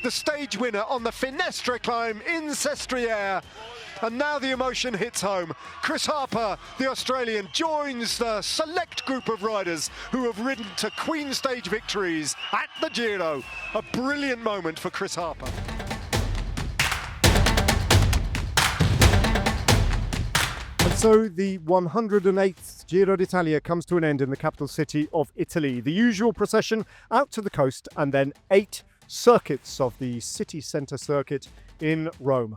the stage winner on the Finestre climb in Sestriere. And now the emotion hits home. Chris Harper, the Australian, joins the select group of riders who have ridden to Queen Stage victories at the Giro. A brilliant moment for Chris Harper. And so the 108th Giro d'Italia comes to an end in the capital city of Italy. The usual procession out to the coast and then 8 circuits of the city centre circuit in Rome.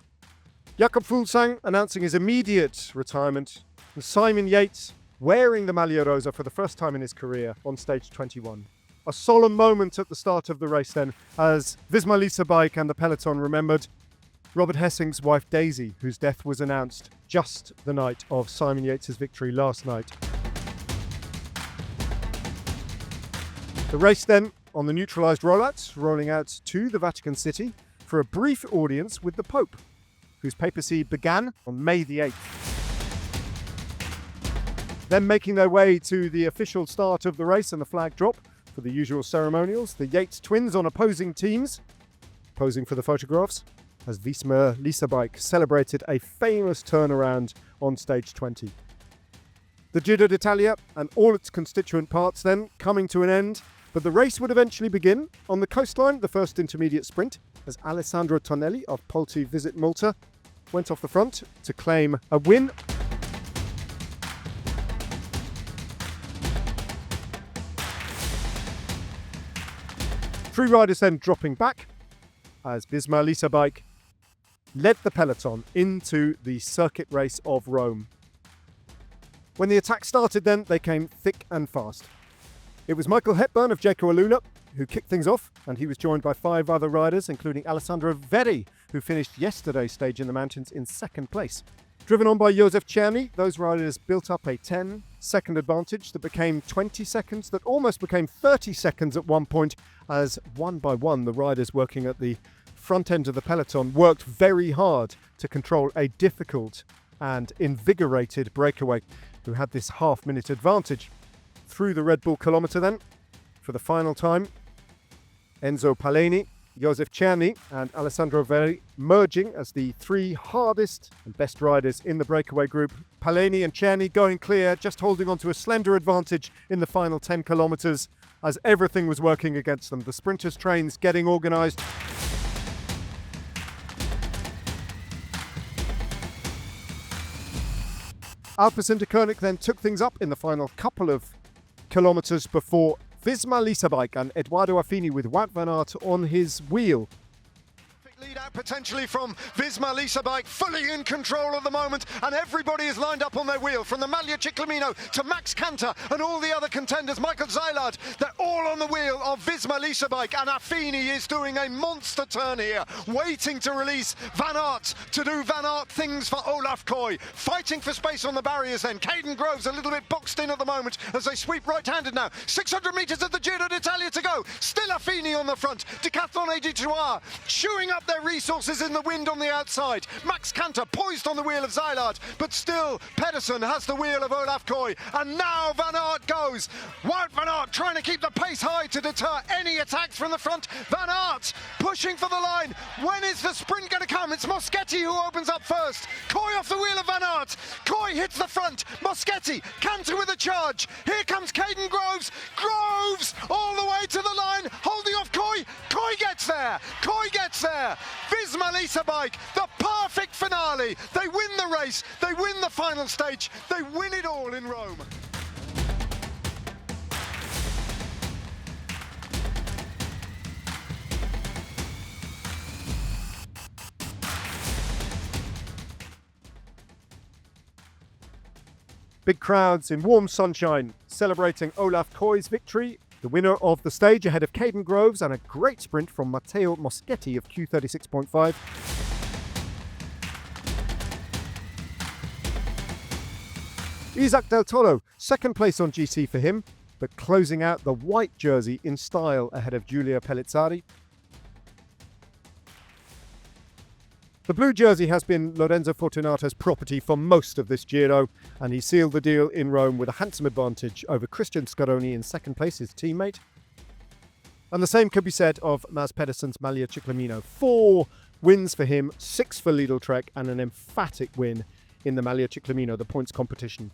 Jakob Fuglsang announcing his immediate retirement, and Simon Yates wearing the Maglia Rosa for the first time in his career on stage 21. A solemn moment at the start of the race then, as Visma Lease Bike and the peloton remembered Robert Hessing's wife Daisy, whose death was announced just the night of Simon Yates' victory last night. The race then on the neutralised rollout, rolling out to the Vatican City for a brief audience with the Pope, whose papacy began on May the 8th. Then making their way to the official start of the race and the flag drop for the usual ceremonials, the Yates twins on opposing teams, posing for the photographs, as Visma Lease Bike celebrated a famous turnaround on stage 20. The Giro d'Italia and all its constituent parts then coming to an end, but the race would eventually begin on the coastline, the first intermediate sprint, as Alessandro Tonelli of Polti Visit Malta went off the front to claim a win. Three riders then dropping back as Visma Lease Bike led the peloton into the circuit race of Rome. When the attack started then, they came thick and fast. It was Michael Hepburn of Jayco Alula who kicked things off, and he was joined by 5 other riders, including Alessandro Verri, who finished yesterday's stage in the mountains in second place. Driven on by Josef Czerny, those riders built up a 10-second advantage that became 20 seconds, that almost became 30 seconds at one point, as one by one the riders working at the front end of the peloton worked very hard to control a difficult and invigorated breakaway, who had this half-minute advantage. Through the Red Bull kilometre then, for the final time, Enzo Paleni, Josef Czerny and Alessandro Verri merging as the 3 hardest and best riders in the breakaway group. Paleni and Czerny going clear, just holding on to a slender advantage in the final 10 kilometres as everything was working against them. The sprinters' trains getting organised. Alpecin-Deceuninck then took things up in the final couple of kilometres before Visma Lease Bike and Edoardo Affini with Wout van Aert on his wheel. Lead out potentially from Visma Lease Bike, fully in control at the moment, and everybody is lined up on their wheel, from the Maglia Ciclamino to Max Canter and all the other contenders. Michael Zeilard, they're all on the wheel of Visma Lease Bike, and Affini is doing a monster turn here, waiting to release Van Aert to do Van Aert things for Olaf Koy, fighting for space on the barriers then. Caden Groves a little bit boxed in at the moment as they sweep right-handed now. 600 metres of the Giro d'Italia to go, still Affini on the front. Decathlon Editoire chewing up their resources in the wind on the outside. Max Canter poised on the wheel of Zeilard, but still Pedersen has the wheel of Olaf Koy, and now Van Aert goes. Wout van Aert trying to keep the pace high to deter any attacks from the front. Van Aert pushing for the line. When is the sprint going to come? It's Moschetti who opens up first. Koy off the wheel of Van Aert. Koy hits the front. Moschetti, Canter with a charge. Here comes Caden Groves. Groves all the way to the line, holding off Koy. Koy gets there. Koy gets there. Visma Lease Bike, the perfect finale. They win the race, they win the final stage, they win it all in Rome. Big crowds in warm sunshine celebrating Olaf Koy's victory, the winner of the stage ahead of Caden Groves, and a great sprint from Matteo Moschetti of Q36.5. Isaac Del Toro, second place on GC for him, but closing out the white jersey in style ahead of Giulio Pellizzari. The blue jersey has been Lorenzo Fortunato's property for most of this Giro, and he sealed the deal in Rome with a handsome advantage over Christian Scaroni in second place, his teammate. And the same could be said of Mads Pedersen's Maglia Ciclamino. 4 wins for him, 6 for Lidl-Trek, and an emphatic win in the Maglia Ciclamino, the points competition.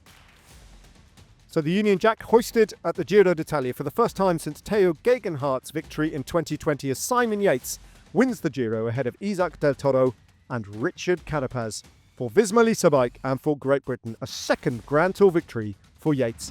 So the Union Jack hoisted at the Giro d'Italia for the first time since Theo Gegenhardt's victory in 2020 as Simon Yates wins the Giro ahead of Isaac Del Toro and Richard Carapaz for Visma Lease a Bike and for Great Britain, a second Grand Tour victory for Yates.